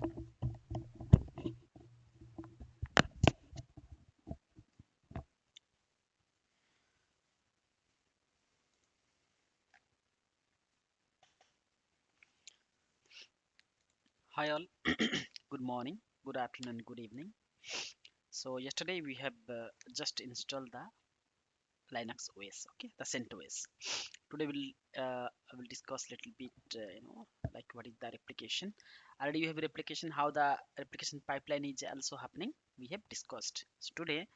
Hi all, good morning, good afternoon, good evening. So yesterday we have just installed the Linux OS, okay, the CentOS. Today I will discuss little bit, like what is the replication. Already you have replication, how the replication pipeline is also happening. We have discussed. So today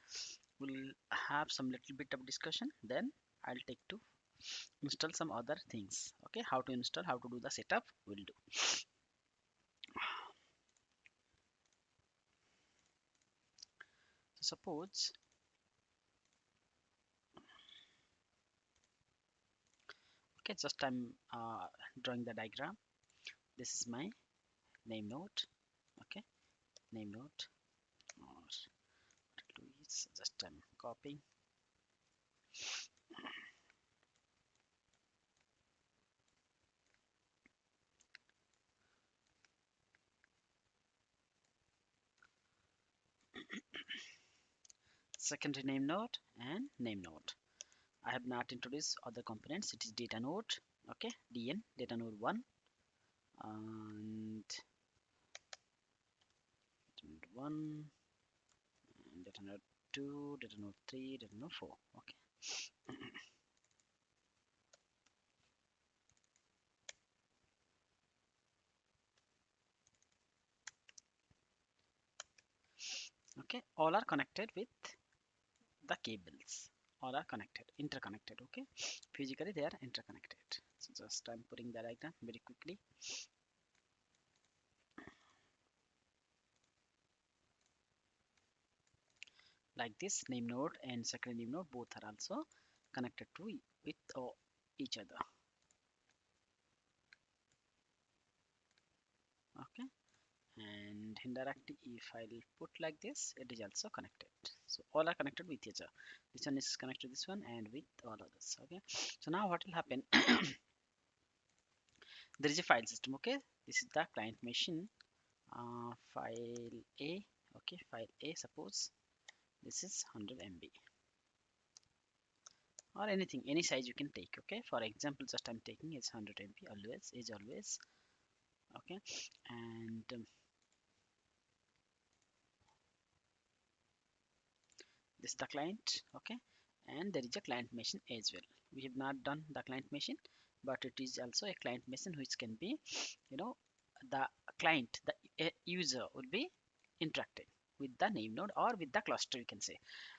we'll have some little bit of discussion. Then I'll take to install some other things. Okay, how to install, how to do the setup. We'll do. So suppose okay, just I'm drawing the diagram. This is my name node. Okay, name node, or do is just I'm copying. Secondary name node and name node. I have not introduced other components. It is data node. Okay, dn data node 1 and data node 1 and data node 2, data node 3, data node 4. Okay. Okay, all are connected with the cables. All are connected, interconnected. Okay, physically they are interconnected. So just I'm putting the diagram very quickly. Like this, name node and secondary name node both are also connected to with each other. Okay, and indirectly if I'll put like this, it is also connected. So all are connected with each other. This one is connected to this one and with all others. Okay, so now what will happen? There is a file system. Okay, this is the client machine. File A. Okay, file A. Suppose this is 100 MB or anything, any size you can take. Okay, for example, just I'm taking is 100 MB. Always is always okay, and this is the client. Okay, and there is a client machine as well. We have not done the client machine, but it is also a client machine which can be, you know, the client, the user will be interacting with the name node or with the cluster, you can say.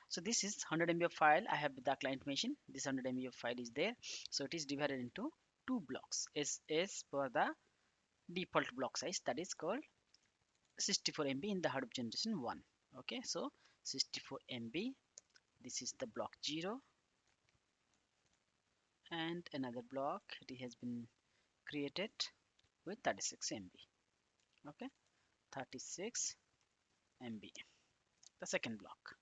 So this is 100 MB of file. I have the client machine. This 100 MB of file is there. So it is divided into two blocks as per the default block size, that is called 64 MB in the Hadoop generation 1. Okay, so 64 MB, this is the block 0, and another block it has been created with 36 MB. Okay, 36 MB, the second block.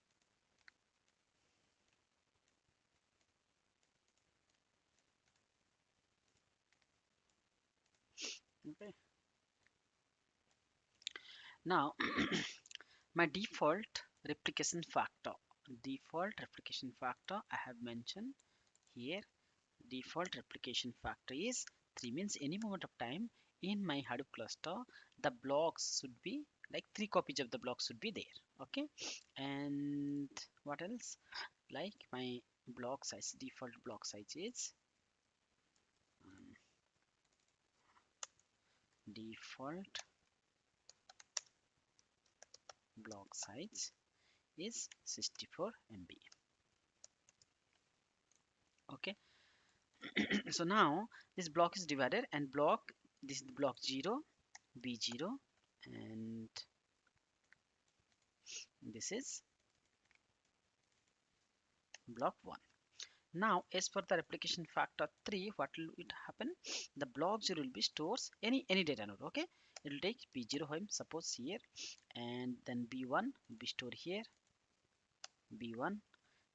Okay, now my default replication factor I have mentioned here. Default replication factor is 3, means any moment of time in my Hadoop cluster the blocks should be like 3 copies of the blocks should be there. Okay, and what else, like my block size, default block size is default block size is 64 MB. Okay, so now this block is divided, and block, this is block 0, B0, and this is block 1. Now as per the replication factor 3, what will it happen? The block 0 will be stores any data node. Okay, it will take B0 home, suppose here, and then B1 will be stored here, B1,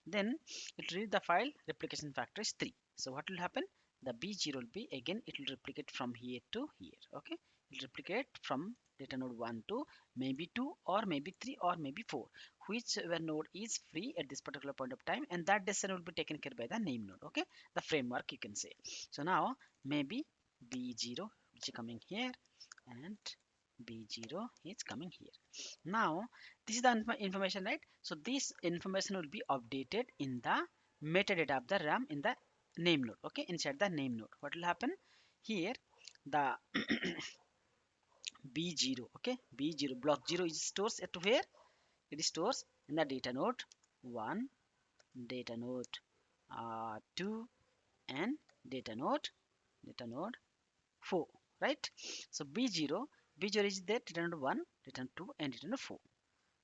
then it will read the file replication factor is 3. So what will happen? The B0 will be again, it will replicate from here to here. Okay, It replicate from data node 1 to maybe 2 or maybe 3 or maybe 4, whichever node is free at this particular point of time, and that decision will be taken care by the name node. Okay, the framework you can say. So now maybe b0 which is coming here and b0 is coming here. Now this is the information, right? So this information will be updated in the metadata of the RAM in the name node. Okay, inside the name node, what will happen here? The b0, okay, b0 block 0 is stores at where? It stores in the data node 1, data node 2, and data node 4, right? So b0 is there, data node 1, data node 2, and data node 4.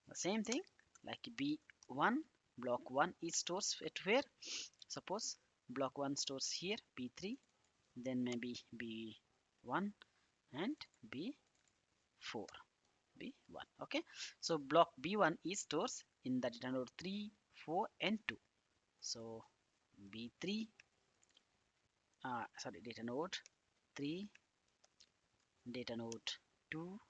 The same thing like b1, block 1 is stores at where? Suppose block 1 stores here b3, then maybe b1 and b4, b1. Okay, so block b1 is stores in the data node 3, 4, and 2. So b3, sorry, data node 3, data node 2,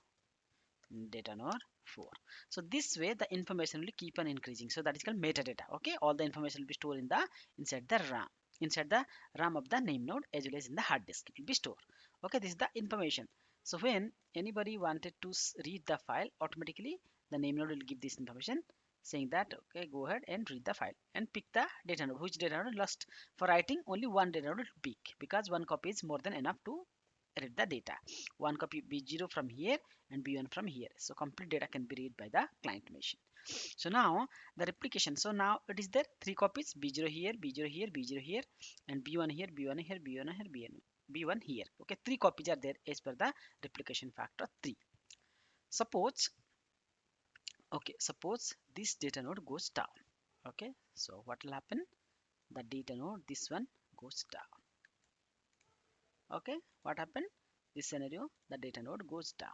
data node 4. So this way the information will keep on increasing, so that is called metadata. Okay, all the information will be stored in the inside the RAM, inside the RAM of the name node, as well as in the hard disk it will be stored. Okay, this is the information. So when anybody wanted to read the file, automatically the name node will give this information saying that okay, go ahead and read the file and pick the data node, which data node lost. For writing, only one data node will pick, because one copy is more than enough to read the data. One copy b0 from here and b1 from here, so complete data can be read by the client machine. So now the replication, so now it is there 3 copies, b0 here, b0 here, b0 here, and b1 here, b1 here, b1 here, b1 here. Okay, 3 copies are there as per the replication factor 3. Suppose, okay, suppose this data node goes down. Okay, so what will happen? The data node, this one, goes down. Okay, what happened? This scenario, the data node goes down.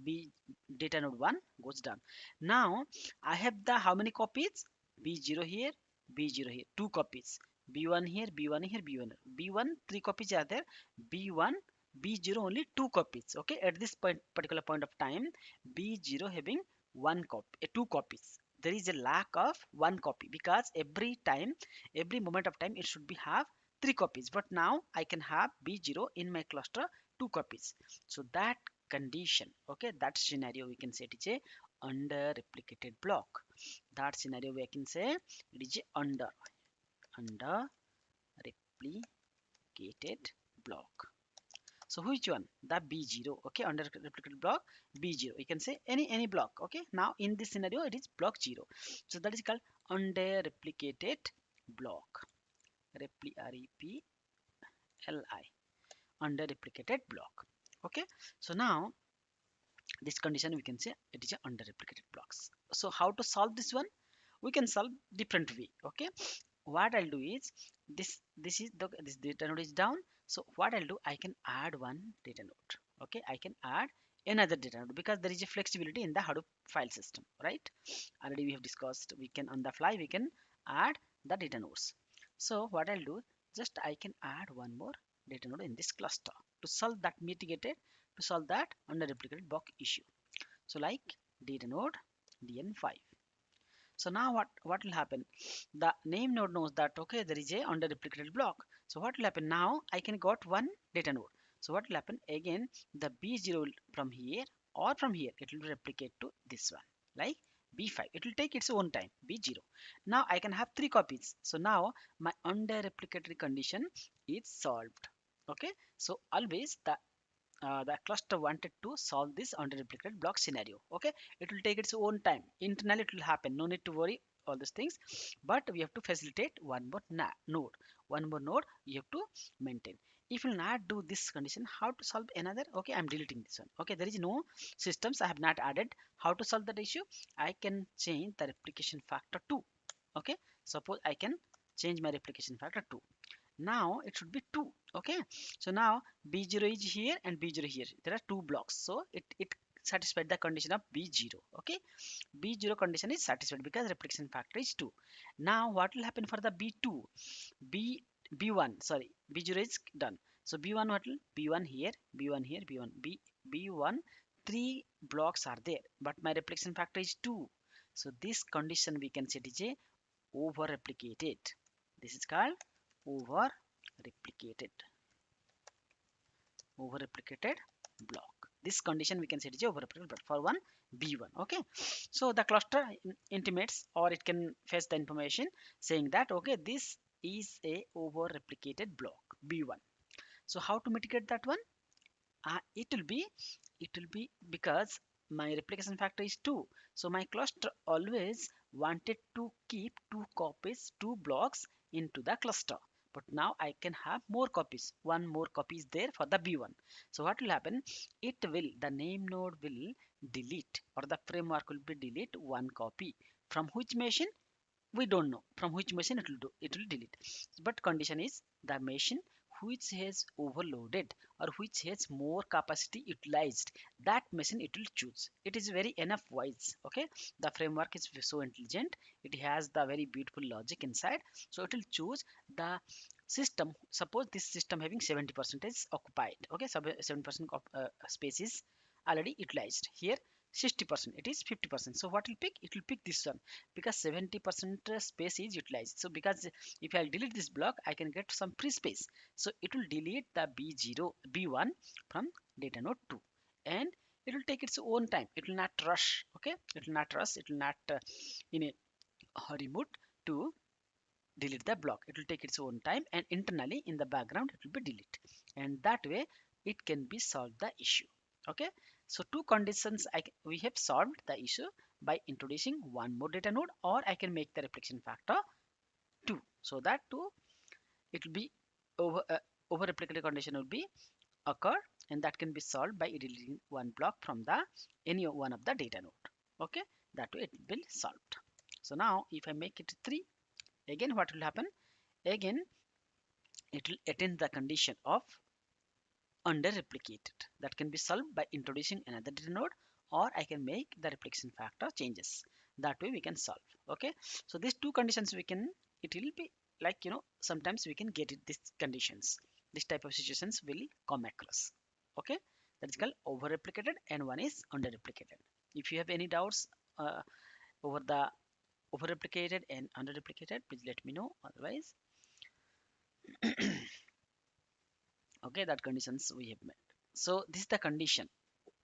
B data node 1 goes down. Now I have the how many copies? b0 here, b0 here, 2 copies. b1 here, b1 here, b1 b1 3 copies are there, b1 b0 only 2 copies. Okay, at this particular point of time, b0 having 1 copy, 2 copies. There is a lack of 1 copy, because every time, every moment of time it should be have 3 copies, but now I can have b0 in my cluster 2 copies. So that condition, okay, that scenario we can say it is a under replicated block. That scenario we can say it is a under replicated block. So which one? The b0. Okay, under replicated block b0, you can say any block. Okay, now in this scenario it is block 0, so that is called under replicated block. Repli under replicated block. Okay, so now this condition we can say it is a under replicated blocks. So how to solve this one? We can solve different way. Okay, what I'll do is this is the this data node is down. So what I'll do, I can add one data node. Okay, I can add another data node, because there is a flexibility in the Hadoop file system, right? Already we have discussed, we can on the fly we can add the data nodes. So what I'll do, just I can add one more data node in this cluster to solve that to solve that under replicated block issue. So like data node dn5. So now what will happen? The name node knows that okay, there is a under replicated block. So what will happen? Now I can got one data node. So what will happen? Again, the b0 from here or from here, it will replicate to this one, like b5. It will take its own time, b0. Now I can have 3 copies. So now my under replicatory condition is solved. Okay, so always the cluster wanted to solve this under replicated block scenario. Okay, it will take its own time, internally it will happen, no need to worry all these things, but we have to facilitate one more node you have to maintain. If you will not do this condition, how to solve another? Okay, I'm deleting this one. Okay, there is no systems, I have not added. How to solve that issue? I can change the replication factor 2. Okay, suppose I can change my replication factor 2. Now it should be 2. Okay, so now b0 is here and b0 here, there are 2 blocks, so it satisfied the condition of b0. Okay, b0 condition is satisfied because replication factor is 2. Now what will happen for the b2? B b1, sorry, b0 is done. So b1 what will b1 here, b1 here, b1 b1 three blocks are there, but my replication factor is 2. So this condition we can set is a over replicated. This is called over replicated block. This condition we can set is a over replicated block for one b1. Okay, so the cluster intimates, or it can fetch the information saying that okay, this is a over replicated block b1. So how to mitigate that one? It will be because my replication factor is 2, so my cluster always wanted to keep two blocks into the cluster, but now I can have more copies, one more copy is there for the b1. So what will happen, the name node will delete, or the framework will be delete one copy. From which machine? We don't know from which machine it will delete, but condition is the machine which has overloaded or which has more capacity utilized, that machine it will choose. It is very enough wise. Okay, the framework is so intelligent, it has the very beautiful logic inside, so it will choose the system. Suppose this system having 70% is occupied. Okay, 70% of space is already utilized. Here 60%, it is 50%. So what will pick? It will pick this one because 70% space is utilized. So because if I delete this block, I can get some free space. So it will delete the b0 b1 from data node 2, and it will take its own time. It will not rush. Okay, it will not rush, it will not in a hurry mode to delete the block. It will take its own time, and internally in the background it will be delete, and that way it can be solved the issue. Okay, so two conditions we have solved the issue by introducing one more data node, or I can make the replication factor 2, so that 2 it will be over replicated condition will be occur, and that can be solved by deleting one block from the any one of the data node. Okay, that way it will be solved. So now if I make it 3, again what will happen, again it will attain the condition of under replicated. That can be solved by introducing another data node, or I can make the replication factor changes. That way we can solve. Okay, so these two conditions we can, it will be like sometimes we can get it these conditions. This type of situations will come across. Okay, that is called over replicated, and one is under replicated. If you have any doubts over the over replicated and under replicated, please let me know. Otherwise, okay, that conditions we have met. So this is the condition.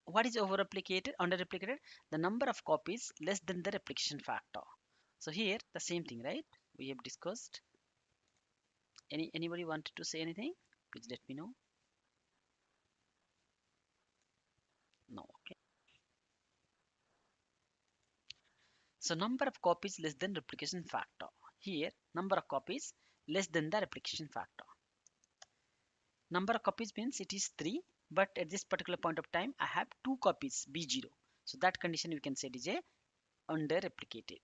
What is over replicated, under replicated? The number of copies less than the replication factor. So here the same thing, right? We have discussed. Anybody wanted to say anything? Please let me know. No. Okay. So number of copies less than replication factor. Here number of copies less than the replication factor. Number of copies means it is 3, but at this particular point of time I have 2 copies b0. So that condition we can say it is a under replicated.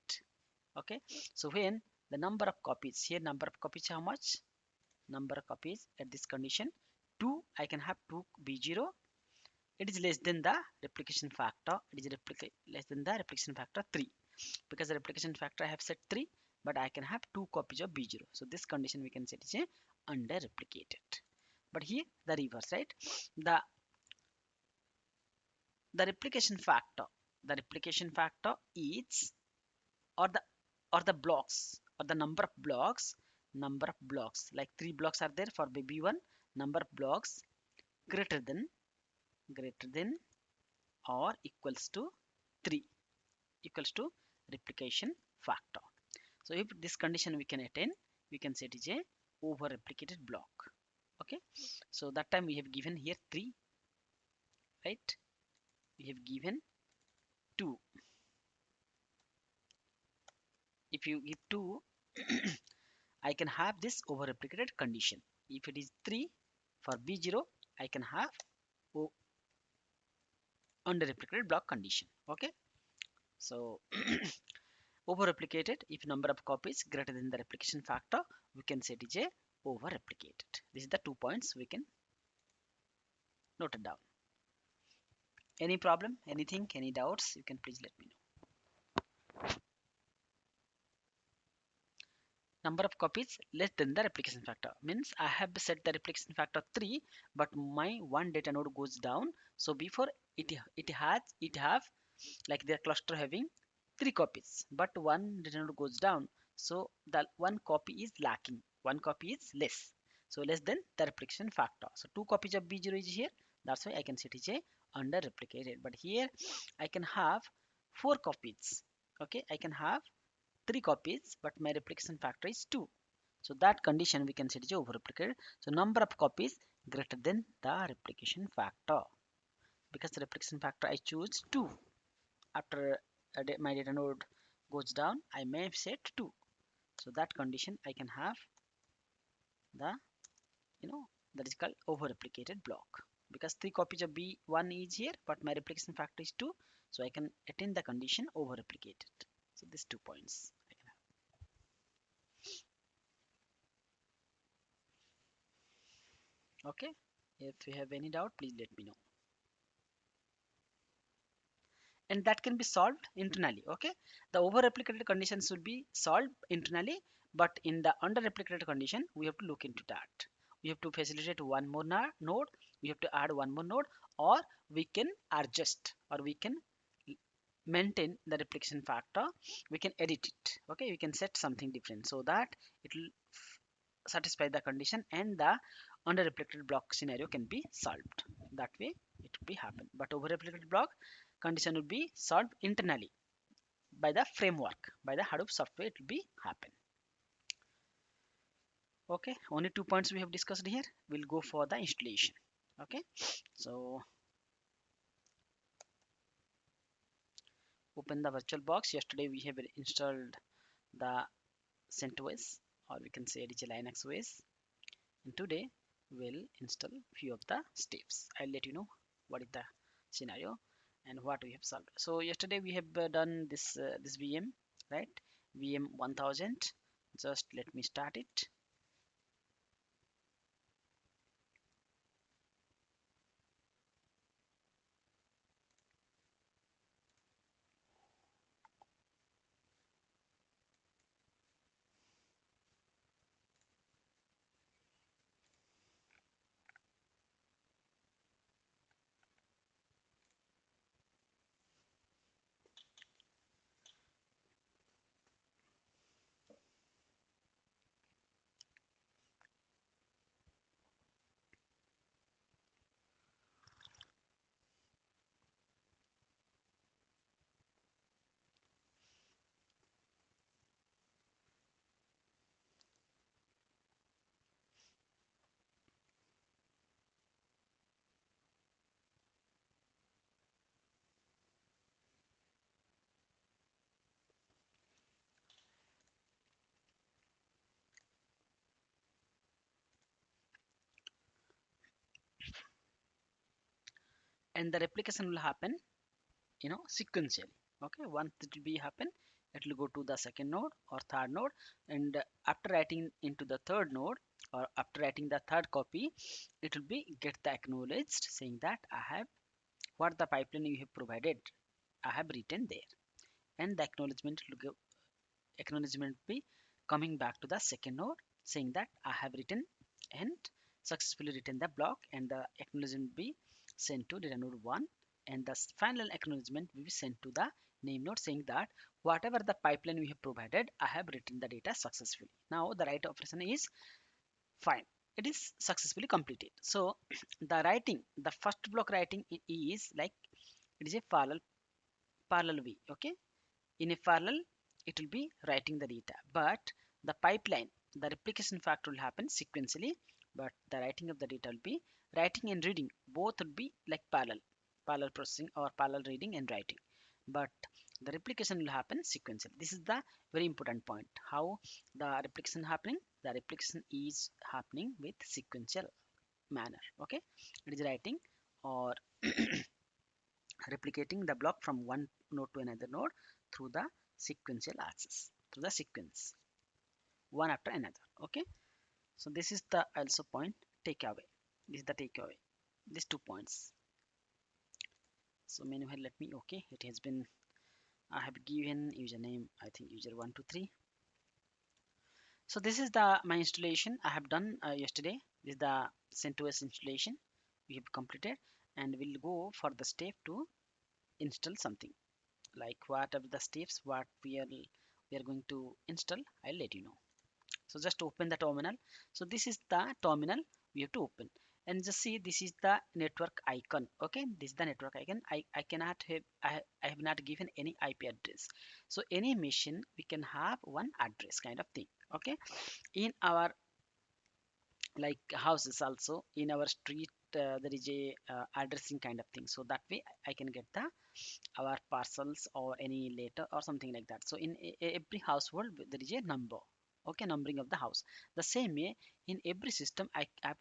Okay, so when the number of copies, here number of copies how much? Number of copies at this condition 2, I can have 2 b0. It is less than the replication factor. It is less than the replication factor 3, because the replication factor I have set 3, but I can have 2 copies of b0. So this condition we can set is a under replicated. But here the reverse, right? The replication factor, is, or the blocks, or the number of blocks, like 3 blocks are there for b1, number of blocks greater than or equals to 3, equals to replication factor. So if this condition we can attain, we can say it is a over replicated block. Okay, so that time we have given here 3, right? We have given 2. If you give 2, I can have this over replicated condition. If it is 3 for b0, I can have under replicated block condition. Okay, so over replicated, if number of copies greater than the replication factor, we can say it is a over replicated. This is the 2 points we can note it down. Any problem, anything, any doubts, you can please let me know. number of copies less than the replication factor. Means I have set the replication factor 3, but my one data node goes down. So before it have like their cluster having 3 copies, but one data node goes down. So the one copy is lacking, one copy is less. So less than the replication factor. So 2 copies of B0 is here. That's why I can say it is a under replicated. But here I can have 4 copies. Okay, I can have 3 copies, but my replication factor is 2. So that condition we can say is over replicated. So number of copies greater than the replication factor. Because the replication factor I choose 2. After my data node goes down, I may have set 2. So that condition I can have the that is called over replicated block. Because 3 copies of B1 is here, but my replication factor is 2. So I can attain the condition over replicated. So these 2 points I can have. Okay, if you have any doubt, please let me know. And that can be solved internally. Okay, the over replicated conditions will be solved internally, but in the under replicated condition we have to look into that. We have to facilitate one more node, we have to add one more node, or we can adjust, or we can maintain the replication factor, we can edit it. Okay, we can set something different so that it will satisfy the condition and the under replicated block scenario can be solved. That way it will be happen. But over replicated block condition will be solved internally by the framework, by the Hadoop software it will be happen. Okay, only 2 points we have discussed here. We'll go for the installation. Okay, so open the virtual box. Yesterday we have installed the CentOS, or we can say it is a Linux OS, and today we'll install few of the steps. I'll let you know what is the scenario and what we have solved. So yesterday we have done this VM, right? VM 1000. Just let me start it. And the replication will happen sequentially. Okay, once it will be happen, it will go to the second node or third node, and after writing into the third node, or after writing the third copy, it will be get the acknowledged saying that I have what the pipeline you have provided, I have written there. And the acknowledgement be coming back to the second node saying that I have written and successfully written the block, and the acknowledgement be sent to data node 1, and the final acknowledgement will be sent to the name node saying that whatever the pipeline we have provided, I have written the data successfully. Now the write operation is fine, it is successfully completed. So the first block writing is like it is a parallel way. Okay, in a parallel it will be writing the data, but the pipeline, the replication factor will happen sequentially, but the writing of the data will be writing and reading both will be like parallel processing or parallel reading and writing, but the replication will happen sequentially. This is the very important point, how the replication happening. The replication is happening with sequential manner. Okay, it is writing or replicating the block from one node to another node through the sequential access, through the sequence, one after another. Okay, so this is the also point takeaway. This is the takeaway, these 2 points. So meanwhile, let me, okay, it has been, I have given username, I think user 123. So this is the my installation I have done yesterday. This is the CentOS installation we have completed, and we'll go for the step to install something. Like what are the steps what we are going to install, I'll let you know. So just open the terminal. So this is the terminal we have to open, and just see this is the network icon. Okay, this is the network icon. I cannot have I have not given any IP address. So any machine we can have one address kind of thing. Okay, in our like houses also, in our street there is a addressing kind of thing, so that way I can get the our parcels or any letter or something like that. So in every household there is a number. Okay, numbering of the house. The same way in every system I have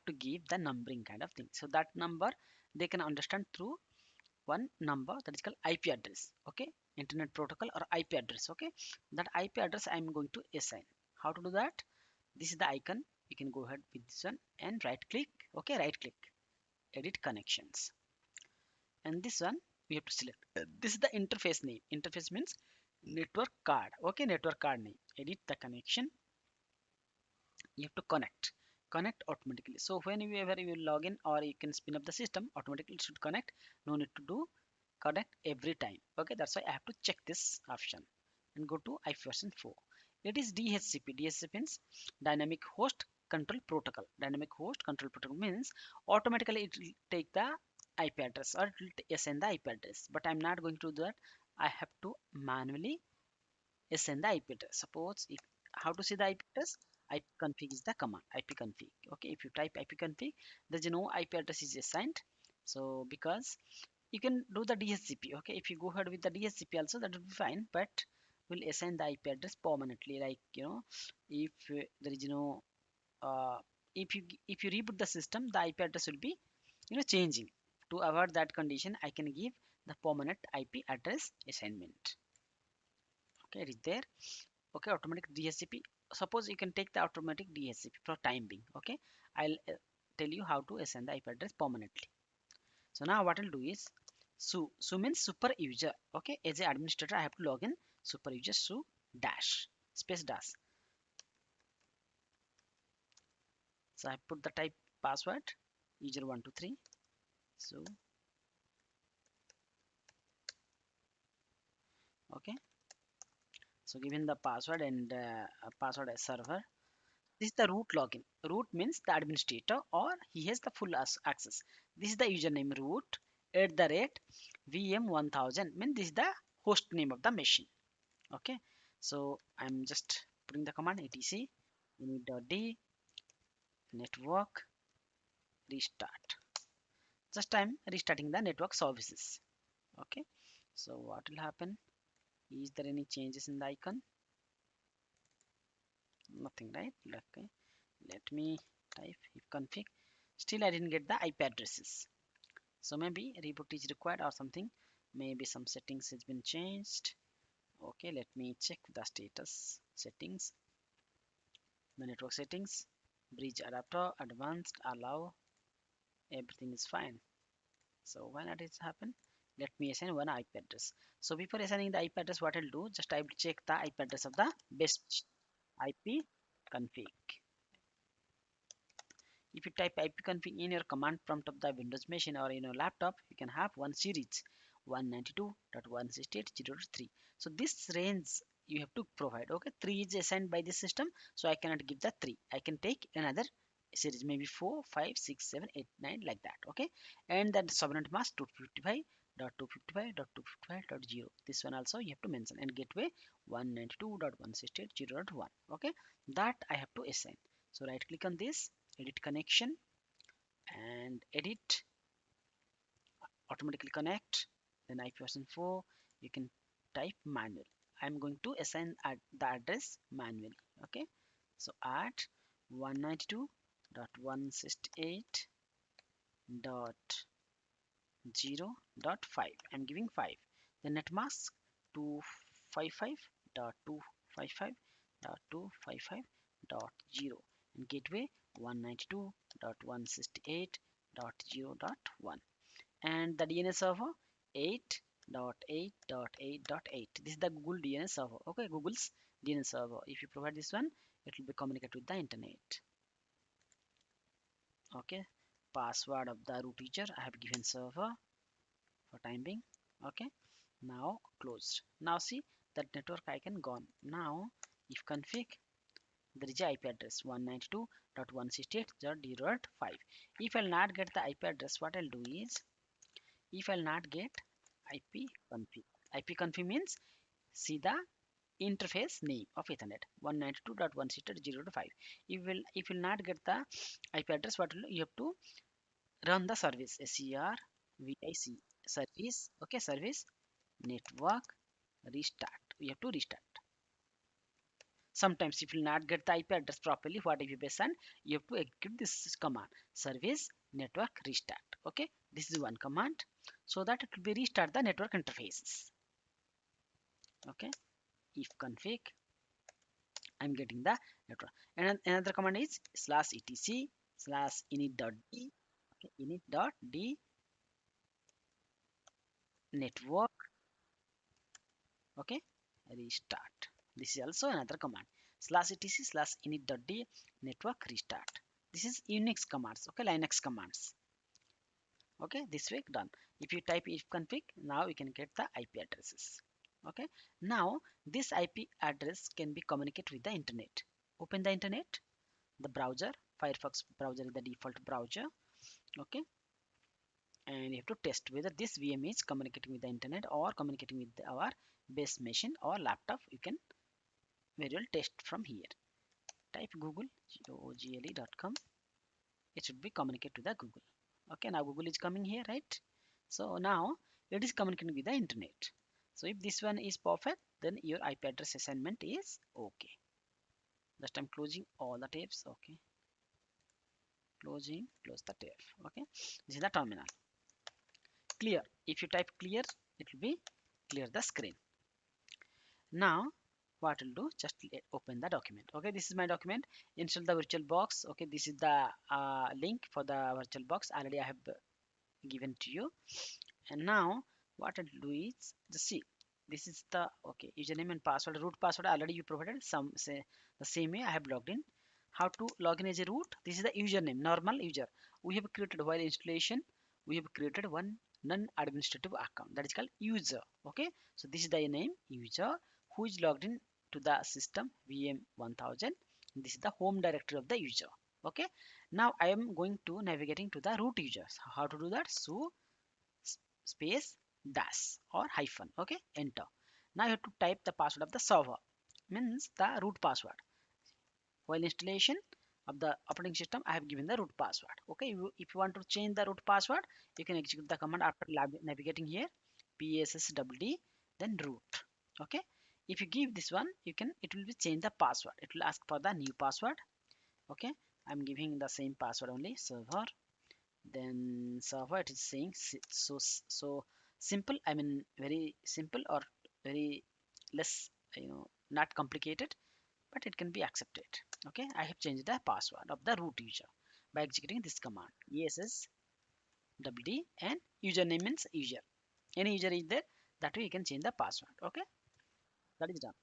to give the numbering kind of thing, so that number they can understand through one number, that is called IP address. Okay, internet protocol or IP address. Okay, that IP address I'm going to assign. How to do that? This is the icon. You can go ahead with this one and right click. Okay, right click, edit connections, and this one we have to select. This is the interface name. Interface means network card. Okay, network card name. Edit the connection. You have to connect automatically. So whenever you log in or you can spin up the system, automatically it should connect. No need to do connect every time. Okay, that's why I have to check this option and go to IP version 4. It is DHCP. DHCP means dynamic host control protocol. Dynamic host control protocol means automatically it will take the IP address or it will assign the IP address, but I'm not going to do that. I have to manually assign the IP address. Suppose if, how to see the IP address? Ipconfig is the command. Ipconfig. Okay, if you type ipconfig, there's no IP address is assigned. So because you can do the DHCP. Okay, if you go ahead with the DHCP also, that will be fine, but we'll assign the IP address permanently. Like if there is no uh, if you reboot the system, the IP address will be changing. To avoid that condition, I can give the permanent IP address assignment. Okay, it is there. Okay, automatic DHCP. Suppose you can take the automatic DHCP for time being. Okay, I'll tell you how to assign the IP address permanently. So now what I'll do is su means super user. Okay, as an administrator I have to log in super user su dash space dash. So I put the type password user 123. So okay, so given the password and password as server. This is the root login. Root means the administrator or he has the full access. This is the username root at the rate VM1000 means this is the host name of the machine. Okay, so I'm just putting the command etc init.d network restart. Just I'm restarting the network services. Okay, so what will happen? Is there any changes in the icon? Nothing, right? Okay, let me type if config. Still I didn't get the IP addresses. So maybe reboot is required or something. Maybe some settings has been changed. Okay, let me check the status settings. The network settings, bridge adapter, advanced, allow, everything is fine. So when it is happen, let me assign one IP address. So before assigning the IP address, what I'll do, just I will check the IP address of the best IP config. If you type ipconfig in your command prompt of the Windows machine or in your laptop, you can have one series 192.168.0.3. So this range you have to provide. Okay, 3 is assigned by the system, so I cannot give the 3. I can take another series, maybe 4, 5, 6, 7, 8, 9 like that. Okay, and that subnet mask 255.255.255.0. This one also you have to mention, and gateway 192.168.0.1. Okay, that I have to assign. So right click on this, edit connection, and edit automatically connect. Then IP version 4 you can type manual. I'm going to assign the address manually. Okay, so add 192.168.0.5. I'm giving 5. The net mask 255.255.255.0 and gateway 192.168.0.1 and the DNS server 8.8.8.8. This is the Google DNS server. Okay, Google's DNS server. If you provide this one, it will be communicated with the internet. Okay, password of the root user I have given server for time being. Okay, now closed. Now see that network icon gone. Now if config, there is a IP address 192.168.0.5. If I'll not get the IP address, what I'll do is, if I'll not get IP config, IP config means see the interface name of Ethernet 192.168.0.5. If you will not get the IP address, what will you have to run the service service, service, okay, service network restart. We have to restart. Sometimes if you will not get the IP address properly, what if you send, you have to execute this command service network restart. Okay, this is one command, so that it will be restart the network interfaces. Okay, if config, I'm getting the network. And another command is /etc /init.d, okay, init.d network, okay, restart. This is also another command /etc /init.d network restart. This is Unix commands, okay, Linux commands. Okay, this way done. If you type if config, now you can get the IP addresses. Okay, now this IP address can be communicated with the internet. Open the internet, the browser, Firefox browser is the default browser. Okay, and you have to test whether this VM is communicating with the internet or communicating with our base machine or laptop. You can very well test from here. Type google google.com. It should be communicate to the Google. Okay, now Google is coming here, right? So now it is communicating with the internet. So if this one is perfect, then your IP address assignment is okay. Just I'm closing all the tabs. Okay, close the tab. Okay, this is the terminal. Clear. If you type clear, it will be clear the screen. Now what will do, just open the document. Okay, this is my document. Install the virtual box. Okay, this is the link for the virtual box already I have given to you. And now what I'll do is just see, this is the okay username and password. Root password already you provided, some say the same way I have logged in. How to log in as a root? This is the username, normal user. We have created while installation, we have created one non-administrative account that is called user. Okay, so this is the name user who is logged in to the system VM 1000. This is the home directory of the user. Okay, now I am going to navigating to the root users. How to do that? So space dash or hyphen, okay, enter. Now you have to type the password of the server, means the root password. While installation of the operating system, I have given the root password. Okay, if you want to change the root password, you can execute the command after navigating here PSSWD then root. Okay, if you give this one, you can, it will be change the password. It will ask for the new password. Okay, I'm giving the same password only, server, then server. It is saying so simple, I mean very simple or very less, not complicated, but it can be accepted. Okay, I have changed the password of the root user by executing this command ESSWD, and username means user, any user is there, that way you can change the password. Okay, that is done.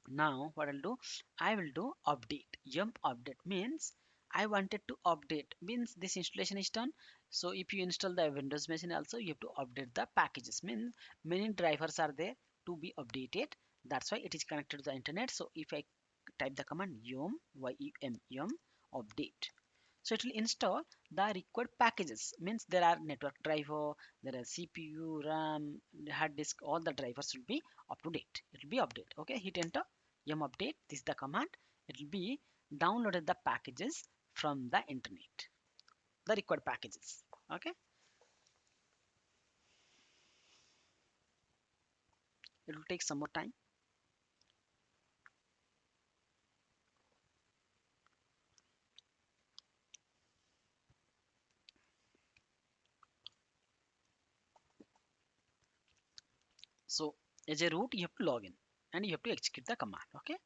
Now what I'll do, I will do update. Yum update means I wanted to update, means this installation is done. So if you install the Windows machine also, you have to update the packages, means many drivers are there to be updated. That's why it is connected to the internet. So if I type the command yum yum update, so it will install the required packages, means there are network driver, there are CPU, RAM, hard disk, all the drivers will be up to date. It will be update. Okay, hit enter, yum update, this is the command. It will be downloaded the packages from the internet, the required packages. Okay, it will take some more time. So as a root, you have to log in and you have to execute the command. Okay,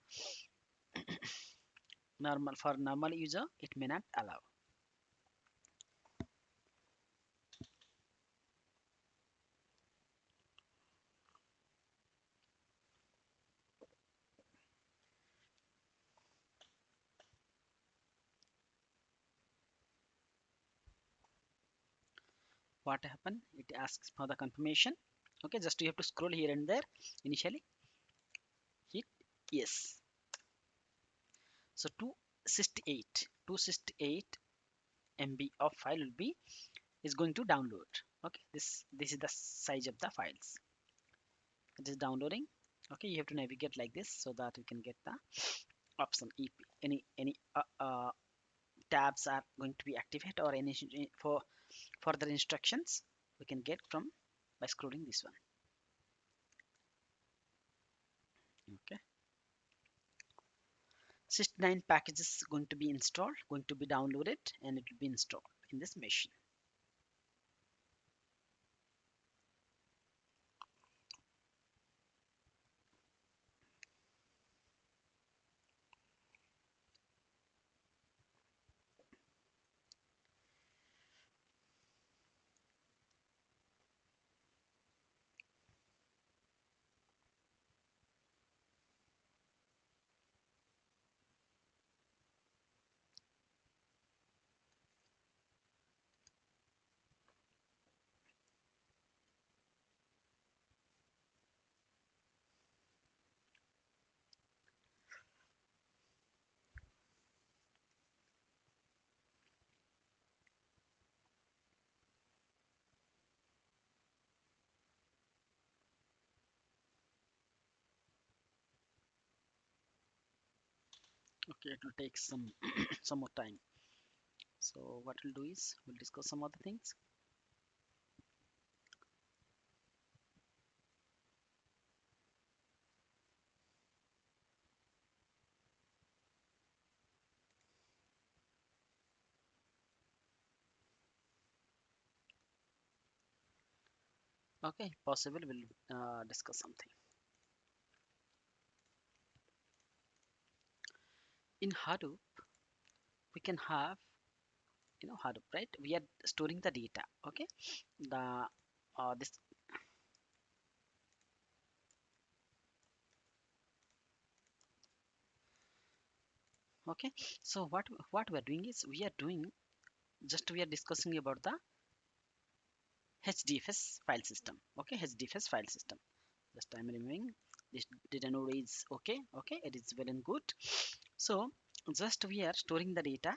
normal, for normal user it may not allow. what happened, it asks for the confirmation. Okay, just you have to scroll here and there initially, hit yes. So 268 MB of file will be is going to download. Okay, this is the size of the files. It is downloading. Okay, you have to navigate like this so that you can get the option. If any tabs are going to be activated or any for further instructions, we can get from by scrolling this one. Okay, 69 packages going to be installed, going to be downloaded, and it will be installed in this machine. Okay, it will take some some more time. So what we'll do is we'll discuss some other things. Okay, possible we'll discuss something. In Hadoop, we can have, Hadoop, right? We are storing the data. Okay, the this. Okay, so what we are doing is we are doing just we are discussing about the HDFS file system. Okay, HDFS file system. Just I'm removing this data node is okay. Okay, it is well and good. So just we are storing the data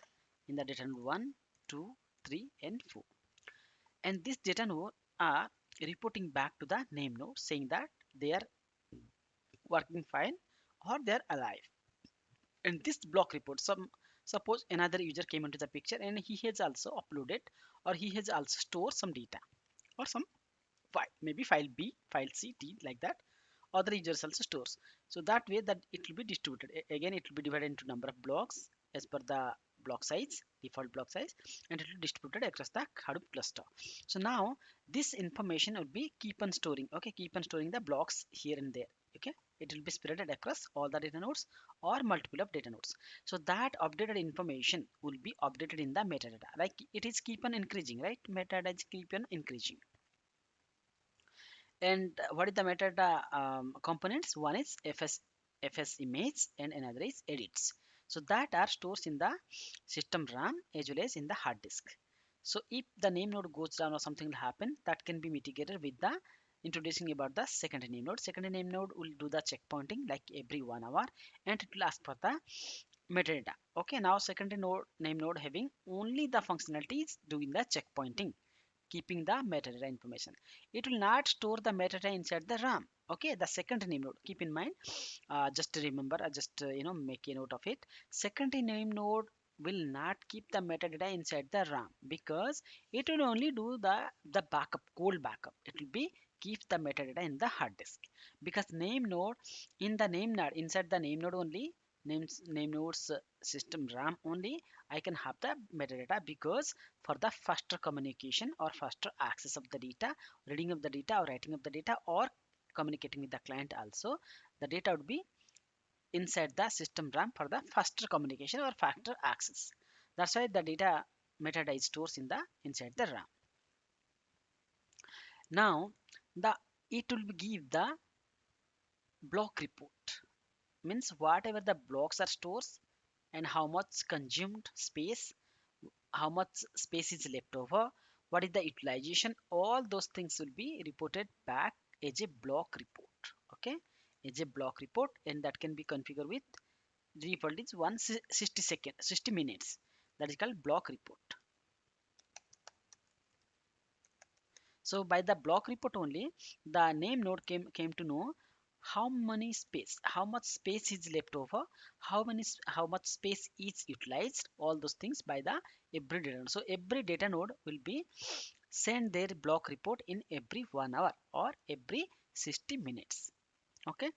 in the data node 1, 2, 3, and 4. And this data node are reporting back to the name node saying that they are working fine or they are alive. And this block report, suppose another user came into the picture and he has also uploaded or he has also stored some data or some file, maybe file B, file C, D, like that. Other users also stores. So that way that it will be distributed. Again, it will be divided into number of blocks as per the block size, default block size, and it will be distributed across the Hadoop cluster. So now this information will be keep on storing. Okay, keep on storing the blocks here and there. Okay, it will be spread across all the data nodes or multiple of data nodes. So that updated information will be updated in the metadata. Like it is keep on increasing, right? Metadata is keep on increasing. And what is the metadata components? One is fs image and another is edits. So that are stores in the system RAM as well as in the hard disk. So if the name node goes down or something will happen, that can be mitigated with the introducing about the secondary name node. Secondary name node will do the checkpointing like every 1 hour, and it will ask for the metadata. Okay, now secondary node name node having only the functionalities doing the checkpointing, keeping the metadata information. It will not store the metadata inside the RAM. Okay, the secondary name node. Keep in mind, just to remember, just make a note of it. Secondary name node will not keep the metadata inside the RAM because it will only do the backup, cold backup. It will be keep the metadata in the hard disk because name node in the name node inside the name node only name nodes system RAM only I can have the metadata because for the faster communication or faster access of the data, reading of the data or writing of the data or communicating with the client also, the data would be inside the system RAM for the faster communication or faster access. That's why the data metadata is stored in the inside the RAM. Now the it will give the block report, means whatever the blocks are stored and how much consumed space, how much space is left over, what is the utilization, all those things will be reported back as a block report. Okay, as a block report, and that can be configured with the default is 60 minutes. That is called block report. So by the block report only, the name node came to know how much space is left over, how much space is utilized, all those things by the every data node. So every data node will be send their block report in every 1 hour or every 60 minutes. Okay,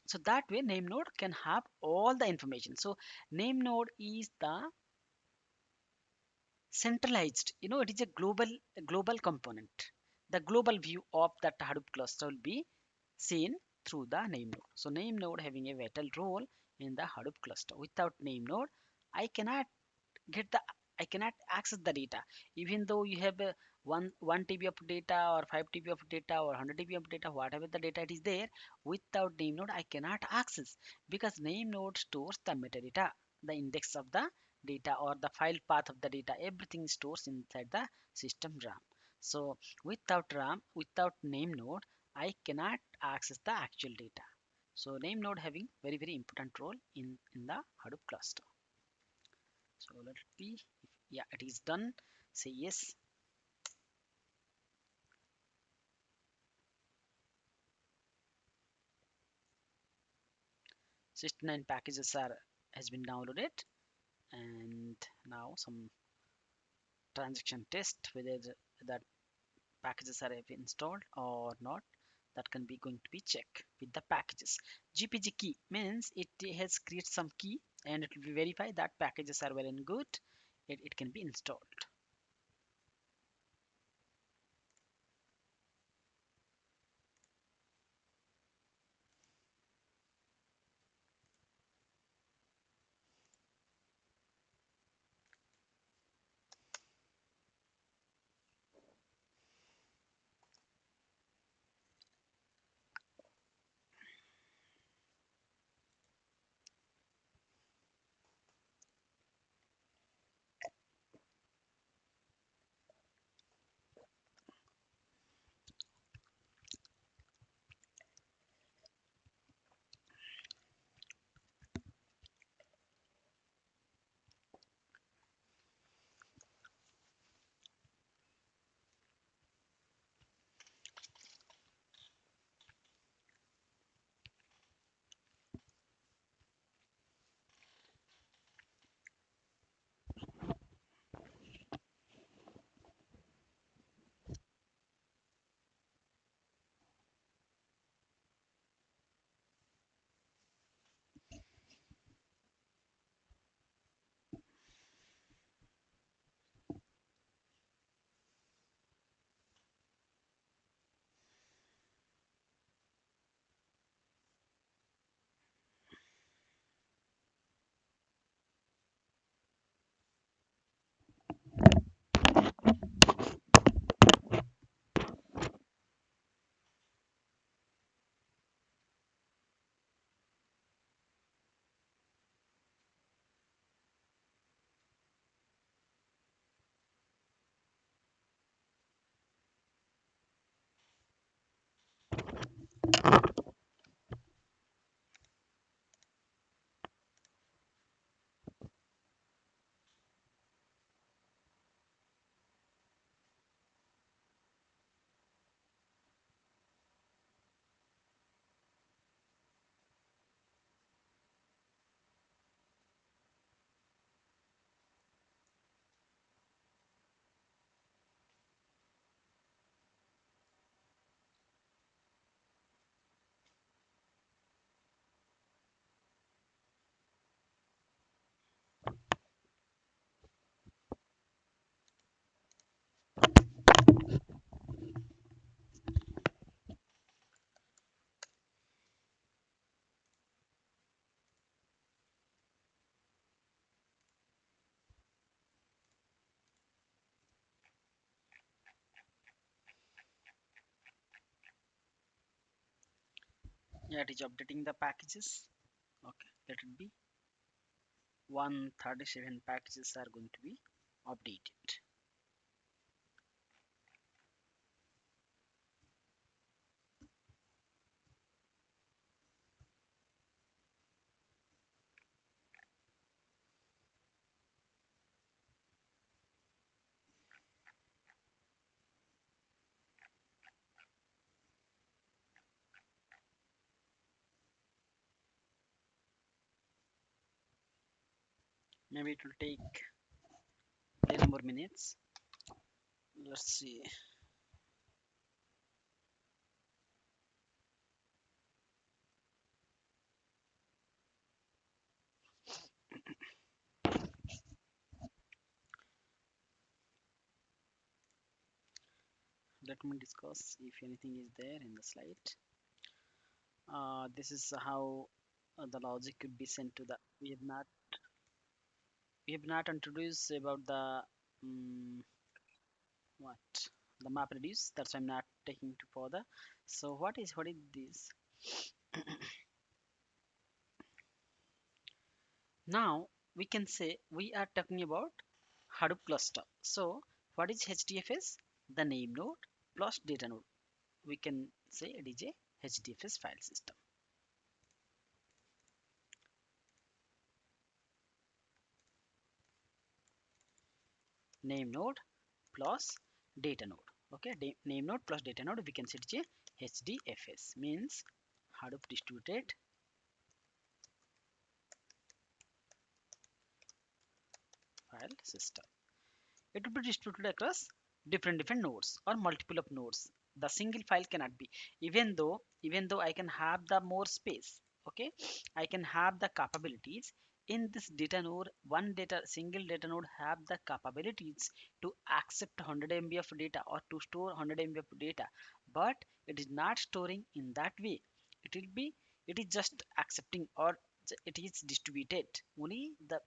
so that way name node can have all the information. So name node is the centralized, it is a global component. The global view of that Hadoop cluster will be seen through the name node. So name node having a vital role in the Hadoop cluster. Without name node, I cannot get the I cannot access the data. Even though you have a 1 TB of data or 5 TB of data or 100 TB of data, whatever the data it is there, without name node I cannot access, because name node stores the metadata, the index of the data or the file path of the data, everything stores inside the system RAM. So without RAM, without name node, I cannot access the actual data. So name node having very important role in the Hadoop cluster. So let it be. Yeah, it is done. Say yes. 69 packages are has been downloaded, and now some transaction test whether that packages are installed or not. That can be going to be checked with the packages. GPG key means it has created some key, and it will be verify that packages are well and good. It can be installed. Yeah, it is updating the packages. Okay, let it be. 137 packages are going to be updated. Maybe it will take little more minutes. Let's see. Let me discuss if anything is there in the slide. This is how the logic could be sent to the. We have not introduced about the what the map reduce. That's why I'm not taking to further. So what is this? Now we can say we are talking about Hadoop cluster. So what is HDFS? The name node plus data node. We can say it is a HDFS file system. Name node plus data node. Okay, name node plus data node. We can say it is a HDFS, means Hadoop distributed file system. It will be distributed across different nodes or multiple of nodes. The single file cannot be, even though I can have the more space. Okay, I can have the capabilities in this data node. One data single data node have the capabilities to accept 100 MB of data or to store 100 MB of data, but it is not storing in that way. It will be, it is just accepting, or it is distributed only the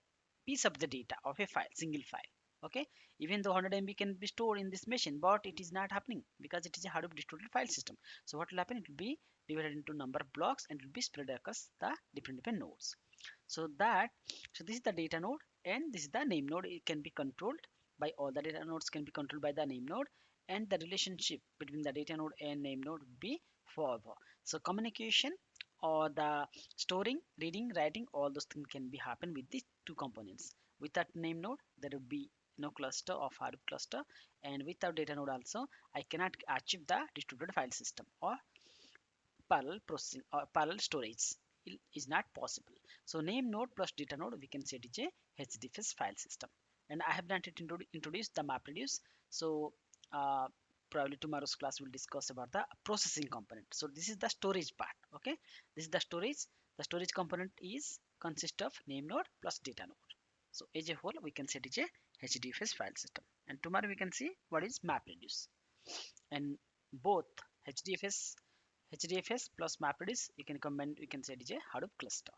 piece of the data of a file, single file. Okay, even though 100 MB can be stored in this machine, but it is not happening because it is a Hadoop distributed file system. So what will happen, it will be divided into number of blocks and it will be spread across the different nodes. So this is the data node and this is the name node. It can be controlled by all the data nodes, can be controlled by the name node, and the relationship between the data node and name node would be forever. So communication or the storing, reading, writing, all those things can be happen with these two components. With that name node there would be no cluster of Hadoop cluster, and without data node also I cannot achieve the distributed file system or parallel processing or parallel storage. It is not possible. So name node plus data node, we can say it is a HDFS file system. And I have not yet introduced the map reduce. So uh, probably tomorrow's class will discuss about the processing component. So this is the storage part. Okay, this is the storage. The storage component is consist of name node plus data node. So as a whole, we can say it is a HDFS file system. And tomorrow we can see what is map reduce. And both HDFS HDFS plus MapReduce, you can combine, you can say it is a Hadoop cluster.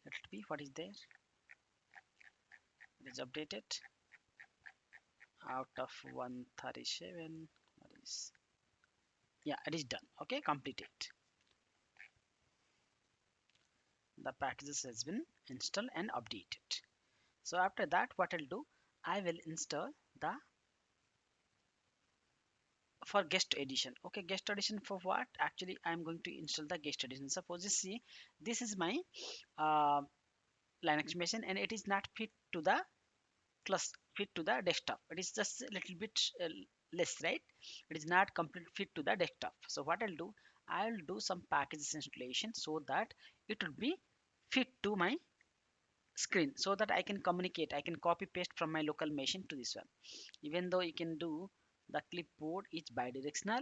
Let it be what is there. It is updated out of 137. What is, yeah, it is done. Okay, completed. The packages has been installed and updated. So after that, what I'll do, I will install the for guest edition. Okay, guest edition for what? Actually, I'm going to install the guest edition. Suppose you see, this is my uh, Linux machine and it is not fit to the plus fit to the desktop. It is just a little bit less, right? It is not complete fit to the desktop. So what I'll do some packages installation so that it will be fit to my screen, so that I can communicate, I can copy paste from my local machine to this one. Even though you can do, the clipboard is bidirectional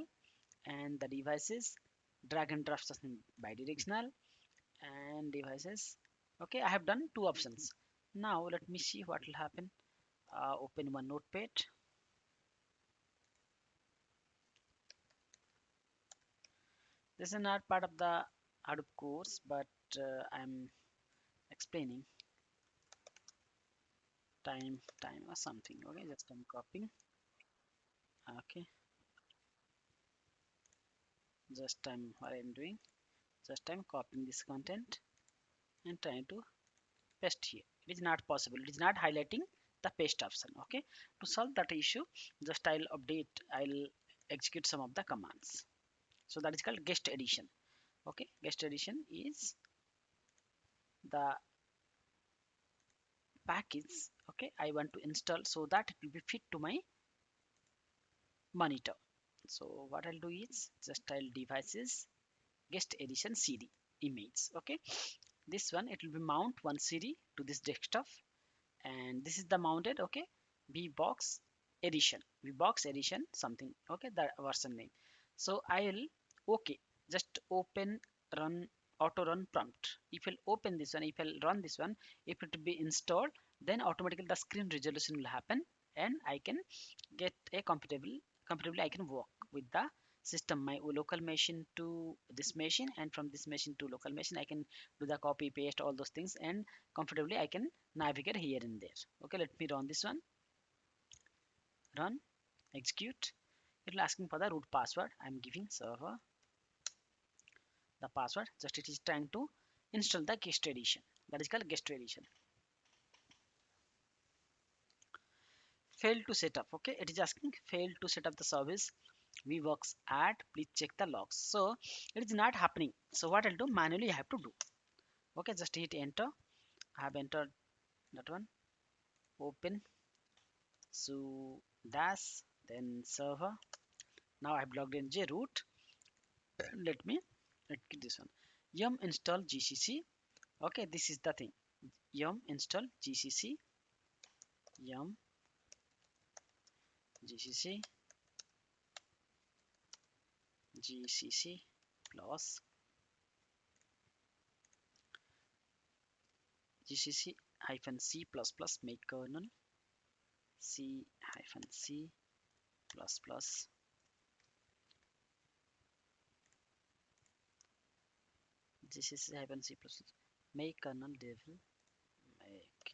and the devices drag and drop something bidirectional and devices. Okay, I have done two options. Now let me see what will happen. Open one notepad. This is not part of the Hadoop course, but I'm explaining time or something. Okay, just I'm copying. Okay, just what I'm doing. Just I'm copying this content and trying to paste here. It is not possible. It is not highlighting the paste option. Okay, to solve that issue, just I'll update. I'll execute some of the commands. So that is called guest edition. Okay, guest edition is the package, okay, I want to install so that it will be fit to my monitor. So what I'll do is just I'll devices guest edition cd image. Okay, this one it will be mount one CD to this desktop, and this is the mounted, okay, vbox edition something, okay, the version name. So I'll, okay, just open, run, auto run prompt. If I'll open this one, if I'll run this one, if it will be installed, then automatically the screen resolution will happen, and I can get a comfortably I can work with the system, my local machine to this machine, and from this machine to local machine I can do the copy paste all those things, and comfortably I can navigate here and there. Okay, let me run this one, run, execute. It will asking for the root password. I'm giving server the password, just it is trying to install the guest edition, that is called guest edition. Failed to set up, okay, it is asking failed to set up the service vworks add, please check the logs. So it is not happening, so what I'll do, manually I have to do. Okay, just hit enter. I have entered that one, open, so dash, then server. Now I have logged in jroot. Let me get this one, yum install gcc. Okay, this is the thing, yum install gcc, yum gcc, gcc plus gcc hyphen c plus plus make kernel c hyphen c plus plus gcc hyphen c plus plus make kernel devil, make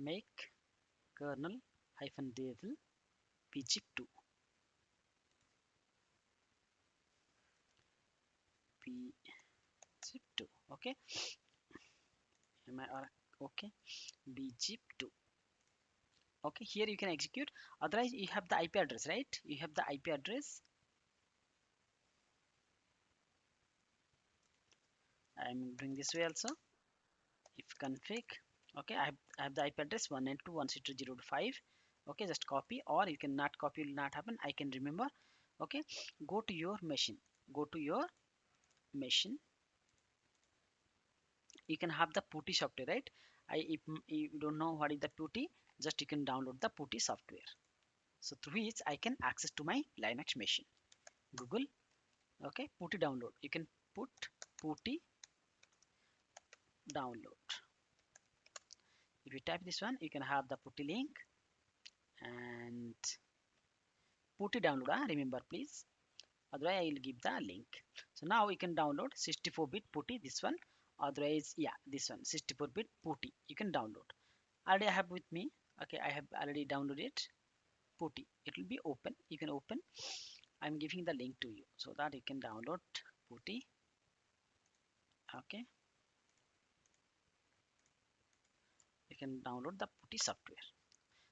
make kernel hyphen devil pgip2 pgip2. Okay, am I okay, bgip2. Okay, here you can execute, otherwise you have the ip address, right? You have the ip address. I'm doing this way also. If config, okay, I have the ip address 192.162.0.5. Okay, just copy, or you can not copy, will not happen, I can remember. Okay, go to your machine, go to your machine, you can have the putty software, right? If you don't know what is the putty, just you can download the putty software, so through which I can access to my linux machine. Google, okay, putty download, you can put putty download. If you type this one, you can have the putty link and putty download, remember please, otherwise I will give the link. So now you can download 64-bit putty, this one, otherwise yeah, this one 64-bit putty you can download. Already I have with me, okay, I have already downloaded putty, it will be open, you can open. I'm giving the link to you so that you can download putty. Okay, you can download the putty software.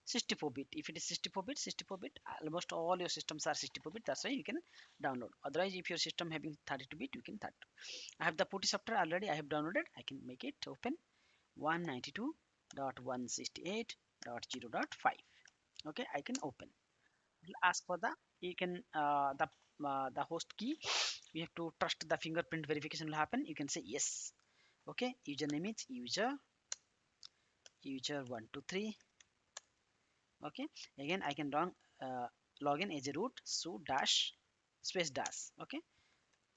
64-bit, if it is 64-bit, 64-bit, almost all your systems are 64-bit, that's why you can download. Otherwise if your system having 32-bit, you can 32. I have the putty software already, I have downloaded, I can make it open 192.168.0.5. Okay, I can open. It will ask for the, you can the host key, you have to trust the fingerprint verification will happen, you can say yes. Okay, username is user123. Okay, again I can uh, log in as a root, so dash space dash. Okay,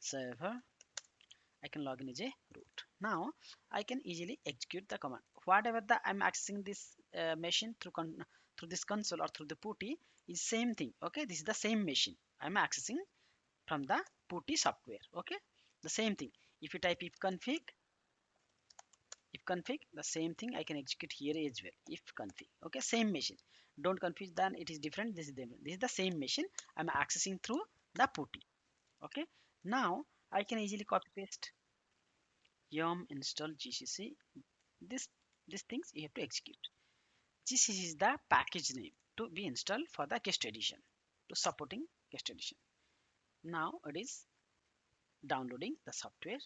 server, I can log in as a root. Now I can easily execute the command, whatever the I'm accessing this machine through through this console or through the putty is same thing. Okay, this is the same machine I'm accessing from the putty software. Okay, the same thing. If you type if config, the same thing I can execute here as well, if config. Okay, same machine, don't confuse, then it is different, this is different, this is the same machine I'm accessing through the putty. Okay, now I can easily copy paste yum install gcc, this these things you have to execute. Gcc is the package name to be installed for the guest edition, to supporting guest edition. Now it is downloading the software.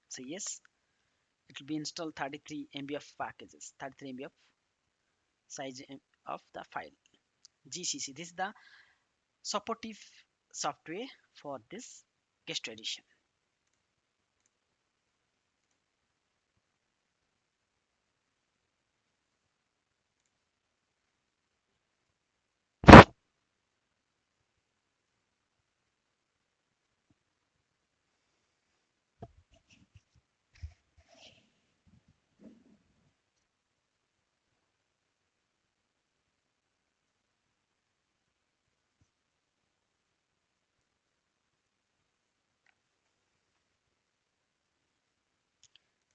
So yes, it will be installed 33 MB of packages, 33 MB of size of the file. GCC, this is the supportive software for this guest edition.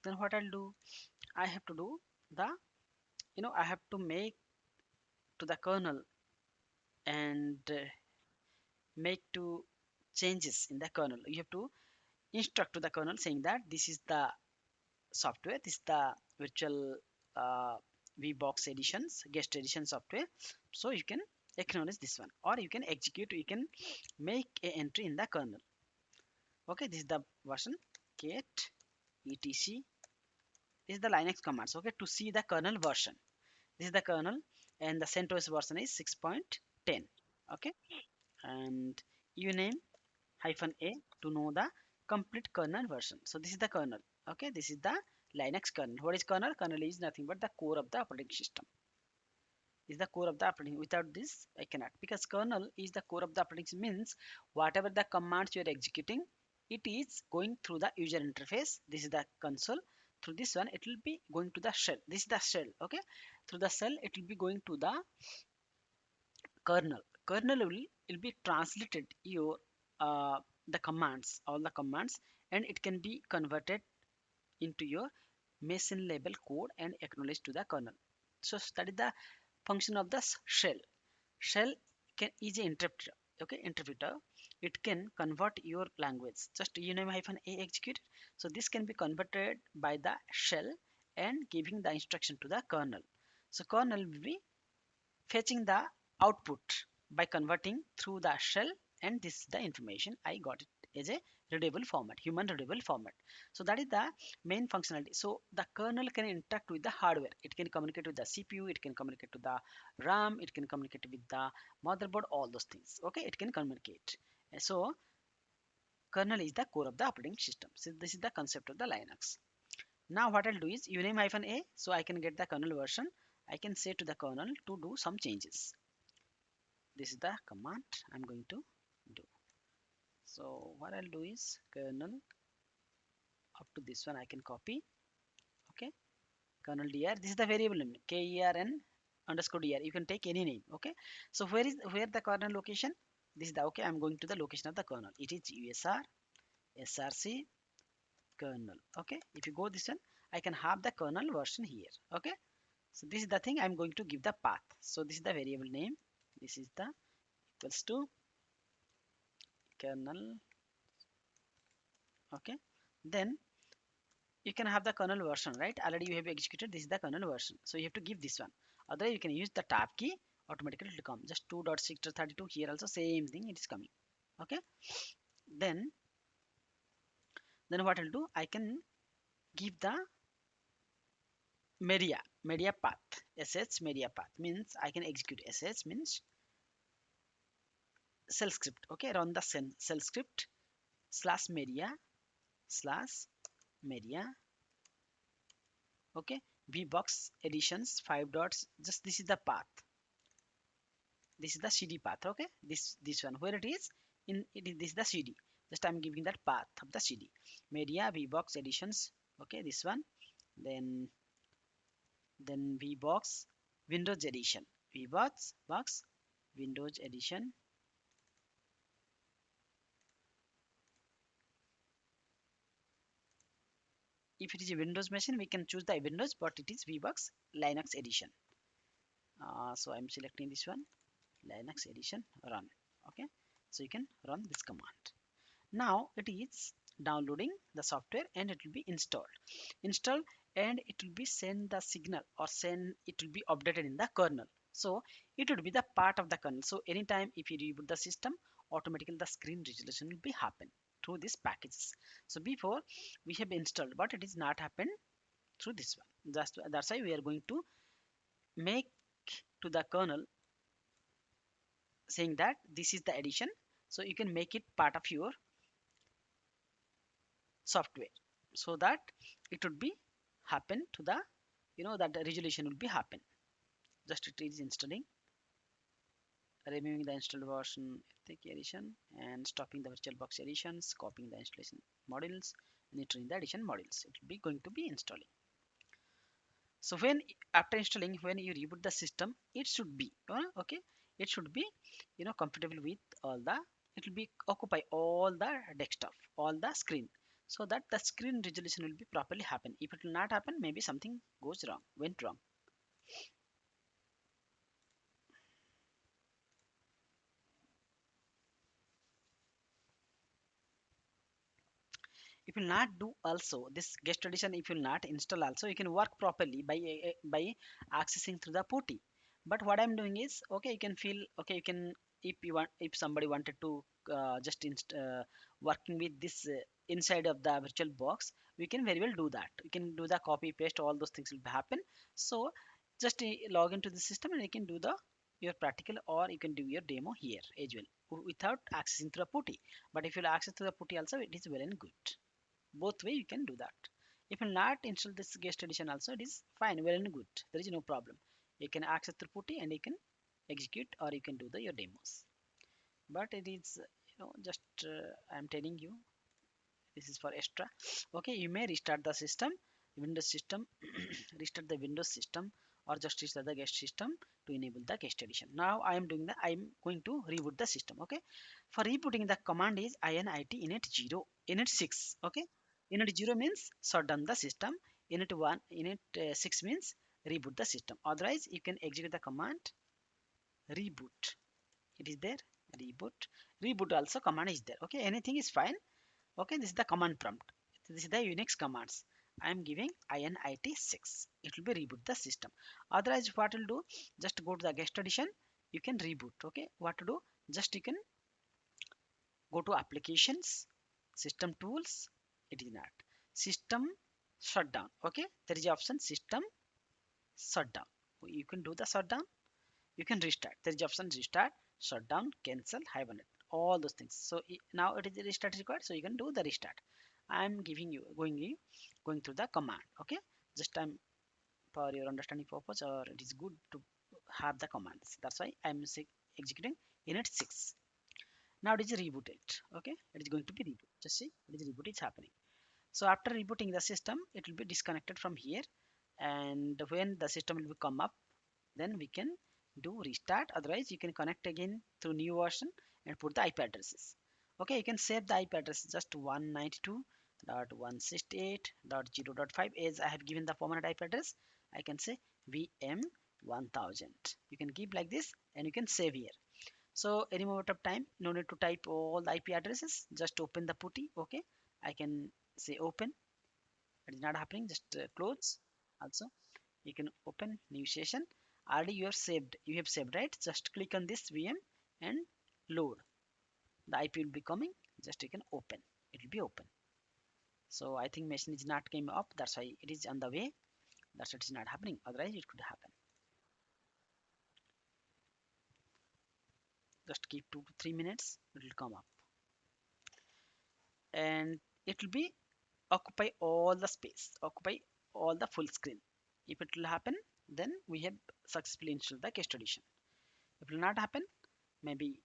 Then what I'll do, I have to do the, I have to make to the kernel and make to changes in the kernel. You have to instruct to the kernel saying that this is the software, this is the virtual uh, VBox editions, guest edition software. So you can acknowledge this one, or you can execute, you can make a entry in the kernel. Okay, this is the version cat etc. This is the Linux commands. Okay, to see the kernel version. This is the kernel, and the CentOS version is 6.10. Okay, and uname hyphen a to know the complete kernel version. So this is the kernel. Okay, this is the Linux kernel. What is kernel? Kernel is nothing but the core of the operating system. Is the core of the operating. Without this, I cannot, because kernel is the core of the operating system. Means whatever the commands you are executing, it is going through the user interface. This is the console. Through this one, it will be going to the shell. This is the shell. Okay, through the shell, it will be going to the kernel. Kernel will be translated your the commands, all the commands, and it can be converted into your machine level code and acknowledged to the kernel. So that is the function of the shell. Shell is an interpreter. Okay, interpreter. It can convert your language. Just uname hyphen a execute. So this can be converted by the shell and giving the instruction to the kernel. So kernel will be fetching the output by converting through the shell, and this is the information I got it as a readable format, human readable format. So that is the main functionality. So the kernel can interact with the hardware. It can communicate with the CPU, it can communicate to the RAM, it can communicate with the motherboard, all those things. Okay, it can communicate. So kernel is the core of the operating system. So this is the concept of the Linux. Now what I'll do is uname hyphen a, so I can get the kernel version. I can say to the kernel to do some changes. This is the command I'm going to do. So what I'll do is kernel up to this one I can copy. Okay, kernel dir, this is the variable name kern underscore dir. You can take any name. Okay, so where the kernel location? This is the, okay, I'm going to the location of the kernel. It is usr src kernel. Okay, if you go this one, I can have the kernel version here. Okay, so this is the thing I'm going to give the path. So this is the variable name. This is the equals to kernel. Okay, then you can have the kernel version, right? Already you have executed, this is the kernel version, so you have to give this one. Otherwise you can use the tab key, automatically it will come. Just 2.6.32 here also same thing, it is coming. Okay, then what I'll do, I can give the media path. Sh media path means I can execute. Sh means shell script. Okay, run the shell script slash media. Okay, vbox editions 5 dots, just this is the path, this is the cd path. Okay, this one where it is in it is, this is the cd, just I'm giving that path of the cd media vbox editions. Okay, this one, then vbox windows edition, vbox box windows edition. If it is a windows machine, we can choose the windows, but it is vbox linux edition. So I'm selecting this one, linux edition, run. Okay, so you can run this command. Now it is downloading the software and it will be installed, and it will be send the signal, or send it will be updated in the kernel. So it will be the part of the kernel. So anytime if you reboot the system, automatically the screen resolution will be happen through these packages. So before we have installed, but it is not happened through this one. Just that's why we are going to make to the kernel saying that this is the addition, so you can make it part of your software, so that it would be happen to the, that the resolution will be happen. Just it is installing, removing the installed version ethic edition and stopping the virtualbox editions, copying the installation modules and entering the addition modules. It will be going to be installing. So when after installing, when you reboot the system, it should be okay, it should be compatible with all the, it will be occupy all the desktop, all the screen, so that the screen resolution will be properly happen. If it will not happen, maybe something goes wrong, went wrong. If you will not do also this guest edition, if you will not install also, you can work properly by accessing through the putty. But what I'm doing is, okay, you can feel, okay, you can, if you want, if somebody wanted to just working with this inside of the virtual box, we can very well do that. You can do the copy paste, all those things will happen. So just log into the system and you can do the your practical, or you can do your demo here as well without accessing through a putty. But if you'll access through the putty also, it is well and good. Both way you can do that. If you not install this guest edition also, it is fine, well and good, there is no problem. You can access through putty and you can execute, or you can do the your demos. But it is just I'm telling you, this is for extra. Okay, you may restart the system, windows system, restart the windows system, or just restart the guest system to enable the guest edition. Now I am doing the, I'm going to reboot the system. Okay, for rebooting the command is init init 0 init 6. Okay, init 0 means shut down the system, init 1 init 6 means reboot the system. Otherwise you can execute the command reboot, it is there, reboot. Reboot also command is there. Okay, anything is fine. Okay, this is the command prompt, this is the Unix commands. I am giving init 6, it will be reboot the system. Otherwise what will do, just go to the guest edition, you can reboot. Okay, what to do, just you can go to applications, system tools, it is not system shutdown. Okay, there is option system shutdown, you can do the shutdown, you can restart, there is option restart, shutdown, cancel, hibernate, all those things. So now it is restart required, so you can do the restart. I'm giving you, going through the command. Okay, just I'm for your understanding purpose, or it is good to have the commands, that's why I'm executing init 6. Now it is rebooted. Okay, it is going to be reboot, just see it is reboot is happening. So after rebooting the system, it will be disconnected from here, and when the system will come up, then we can do restart. Otherwise you can connect again through new version and put the IP addresses. Okay, you can save the IP address, just 192.168.0.5, as I have given the permanent IP address. I can say VM1000, you can keep like this and you can save here. So any moment of time, no need to type all the IP addresses, just open the putty. Okay, I can say open, it is not happening, just close. Also you can open new session, already you are saved, you have saved, right? Just click on this VM and load, the IP will be coming, just you can open, it will be open. So I think machine is not came up, that's why it is on the way, that's why it is not happening, otherwise it could happen. Just keep 2 to 3 minutes, it will come up and it will be occupy all the space, occupy all the full screen. If it will happen, then we have successfully installed the guest edition. If it will not happen, maybe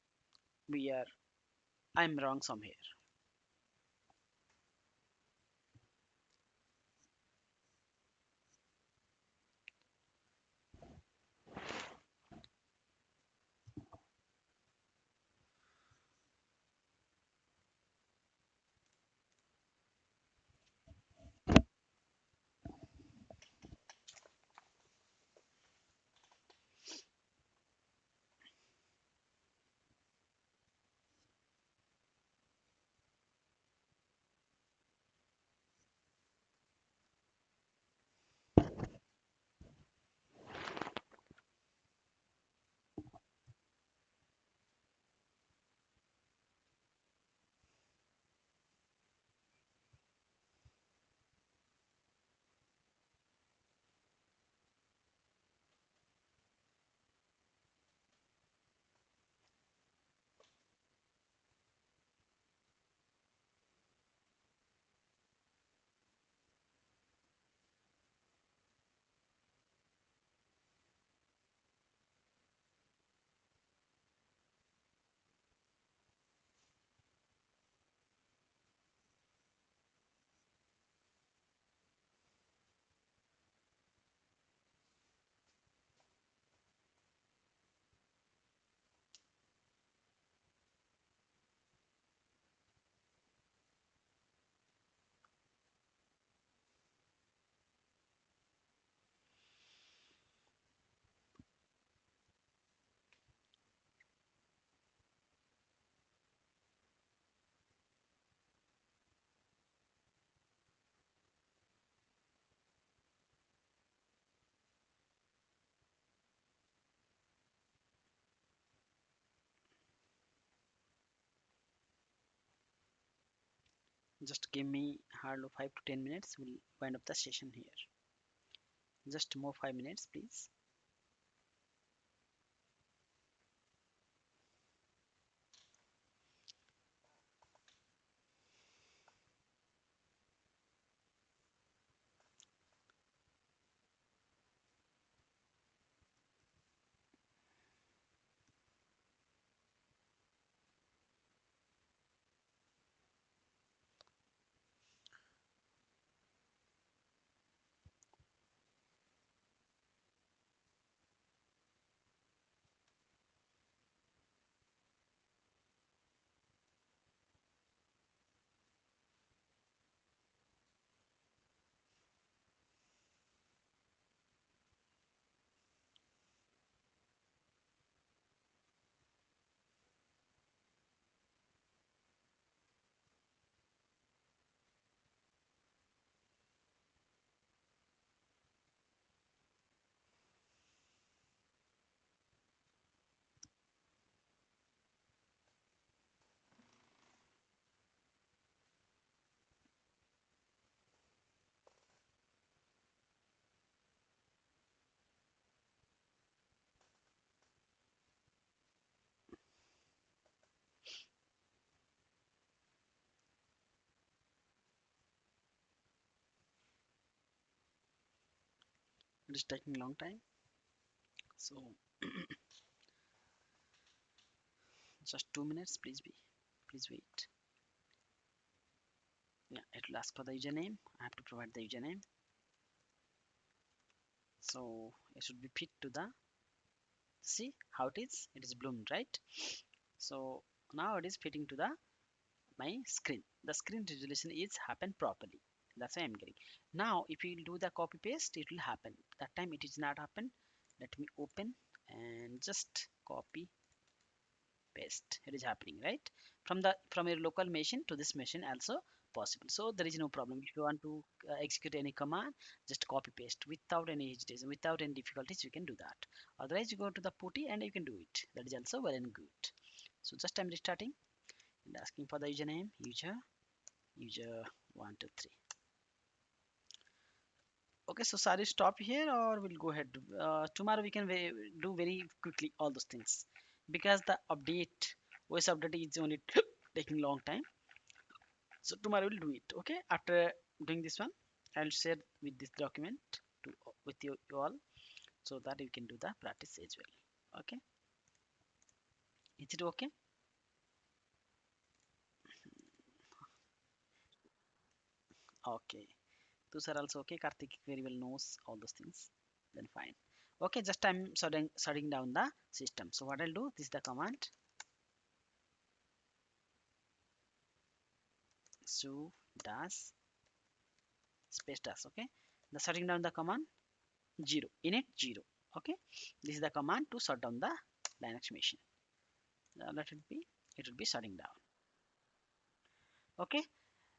we are, I'm wrong somewhere. Just give me hardly 5 to 10 minutes. We'll wind up the session here. Just more 5 minutes, please. It is taking long time. So just 2 minutes, please wait. Yeah, it will ask for the username. I have to provide the username. So it should be fit to the, see how it is bloomed, right? So now it is fitting to the my screen. The screen resolution is happened properly. That's why I'm getting. Now if you do the copy paste, it will happen. That time it is not happen. Let me open and just copy paste. It is happening, right? From your local machine to this machine also possible. So there is no problem. If you want to execute any command, just copy paste without any hesitation, without any difficulties, you can do that. Otherwise you go to the putty and you can do it. That is also well and good. So just I'm restarting and asking for the username, user 123. Okay, so sorry, stop here or we'll go ahead. Tomorrow we can do very quickly all those things because the update, OS update is only taking long time. So tomorrow we'll do it. Okay, after doing this one, I'll share with this document to with you all so that you can do the practice as well. Okay, is it okay? Okay, those are also okay. Karthik very well knows all those things. Then fine. Okay, just I'm shutting down the system. So what I'll do, this is the command su dash space dash. Okay, the shutting down the command 0 init 0. Okay, this is the command to shut down the Linux machine. Let it be, it will be shutting down. Okay,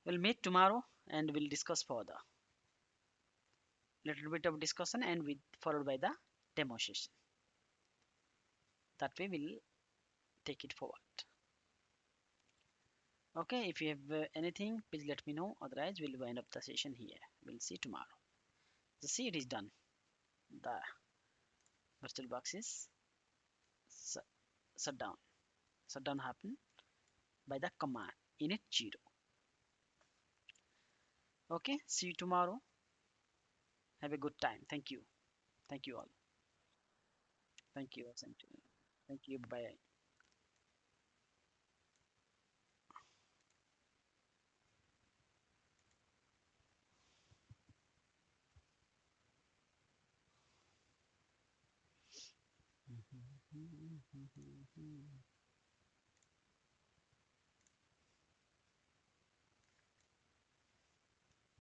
we'll meet tomorrow and we'll discuss further. Little bit of discussion and with followed by the demo session. That way we'll take it forward. Okay, if you have anything, please let me know. Otherwise, we'll wind up the session here. We'll see tomorrow. So see, it is done. The virtual box is shut down. Shut down happen by the command init 0. Okay, see you tomorrow. Have a good time. Thank you. Thank you all. Thank you. Thank you. Bye.